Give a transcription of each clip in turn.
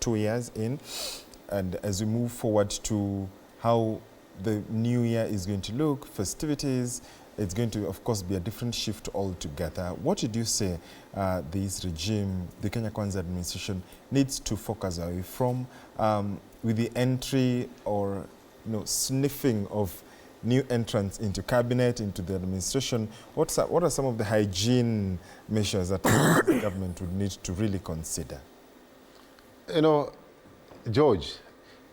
2 years in, and as we move forward to how the new year is going to look, festivities, it's going to, of course, be a different shift altogether. What did you say this regime, the Kenya Kwanza administration, needs to focus away from with the entry or sniffing of new entrants into cabinet, into the administration? What are some of the hygiene measures that the government would need to really consider? George,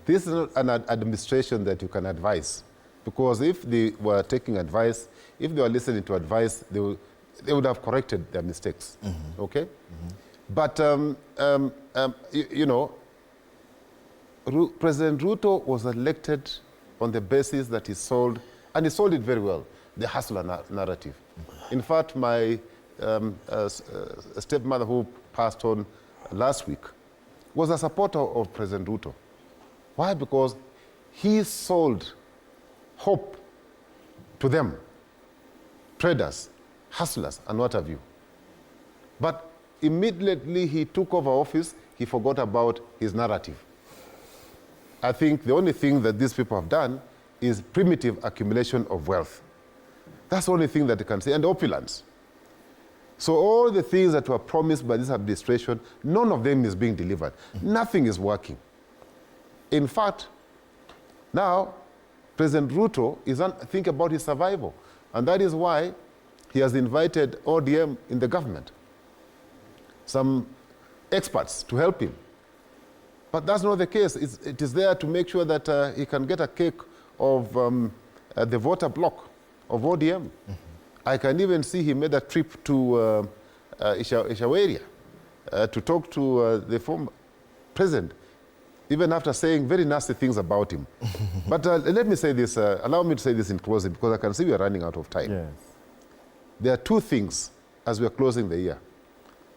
this is not an administration that you can advise, because if they were taking advice, if they were listening to advice, they would have corrected their mistakes. Mm-hmm. Okay? Mm-hmm. But, President Ruto was elected on the basis that he sold, and he sold it very well, the hustler narrative. Mm-hmm. In fact, my stepmother, who passed on last week, was a supporter of President Ruto. Why? Because he sold hope to them, traders, hustlers, and what have you. But immediately he took over office, he forgot about his narrative. I think the only thing that these people have done is primitive accumulation of wealth. That's the only thing that they can say, and opulence. So all the things that were promised by this administration, none of them is being delivered. Mm-hmm. Nothing is working. In fact, now, President Ruto is thinking about his survival. And that is why he has invited ODM in the government, some experts to help him. But that's not the case. It is there to make sure that he can get a cake of the voter bloc of ODM. Mm-hmm. I can even see he made a trip to Ishaweria to talk to the former president, even after saying very nasty things about him. But let me say this, allow me to say this in closing, because I can see we are running out of time. Yes. There are two things as we are closing the year,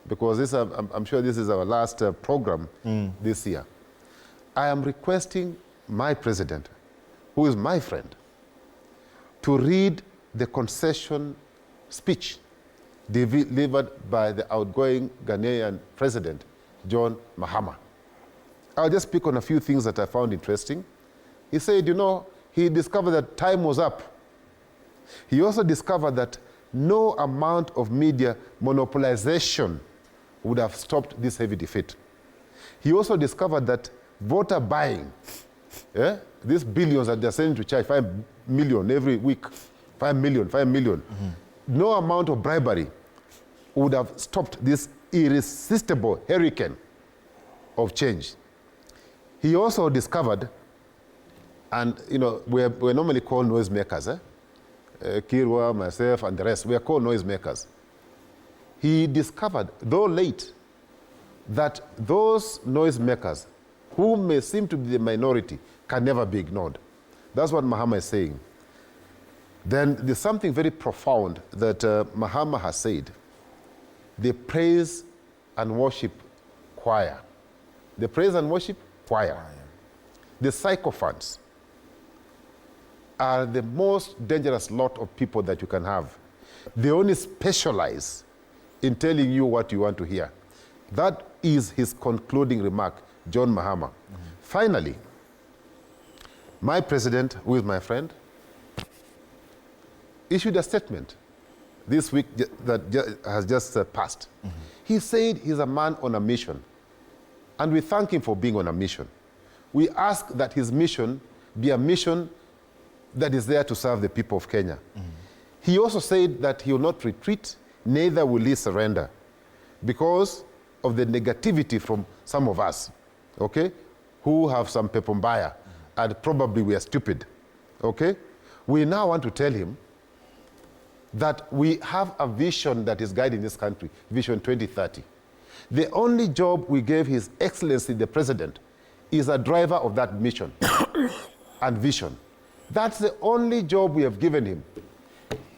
because this, I'm sure this is our last program this year. I am requesting my president, who is my friend, to read the concession speech delivered by the outgoing Ghanaian president, John Mahama. I'll just pick on a few things that I found interesting. He said, he discovered that time was up. He also discovered that no amount of media monopolization would have stopped this heavy defeat. He also discovered that voter buying, these billions that they're sending to China, 5 million every week, 5 million. Mm-hmm. No amount of bribery would have stopped this irresistible hurricane of change. He also discovered, and we're normally called noisemakers, Kirwa, myself, and the rest, we are called noisemakers. He discovered, though late, that those noisemakers, who may seem to be the minority, can never be ignored. That's what Mahama is saying. Then there's something very profound that Mahama has said. The praise and worship choir. The praise and worship choir. The sycophants are the most dangerous lot of people that you can have. They only specialize in telling you what you want to hear. That is his concluding remark, John Mahama. Mm-hmm. Finally, my president, who is my friend, issued a statement this week that has just passed. Mm-hmm. He said he's a man on a mission, and we thank him for being on a mission. We ask that his mission be a mission that is there to serve the people of Kenya. Mm-hmm. He also said that he will not retreat, neither will he surrender, because of the negativity from some of us, okay, who have some pepombaya, and probably we are stupid, okay? We now want to tell him that we have a vision that is guiding this country, Vision 2030. The only job we gave His Excellency the President is a driver of that mission and vision. That's the only job we have given him.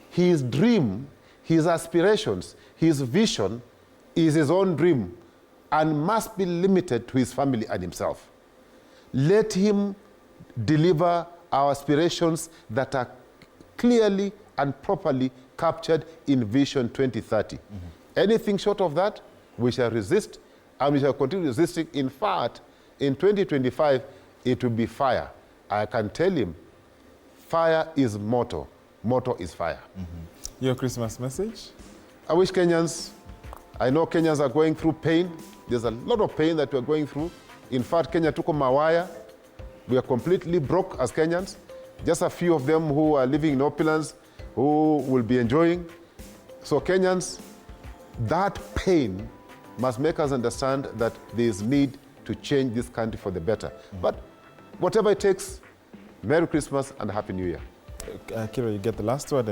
His dream, his aspirations, his vision is his own dream and must be limited to his family and himself. Let him deliver our aspirations that are clearly and properly captured in Vision 2030. Mm-hmm. Anything short of that, we shall resist, and we shall continue resisting. In fact, in 2025, it will be fire. I can tell him, fire is motto. Motto is fire. Your Christmas message? I wish Kenyans, I know Kenyans are going through pain. There's a lot of pain that we're going through. In fact, Kenya tuko mawaya. We are completely broke as Kenyans. Just a few of them who are living in opulence, who will be enjoying. So Kenyans, that pain must make us understand that there is need to change this country for the better. But whatever it takes, Merry Christmas and Happy New Year. Kiro, you get the last word.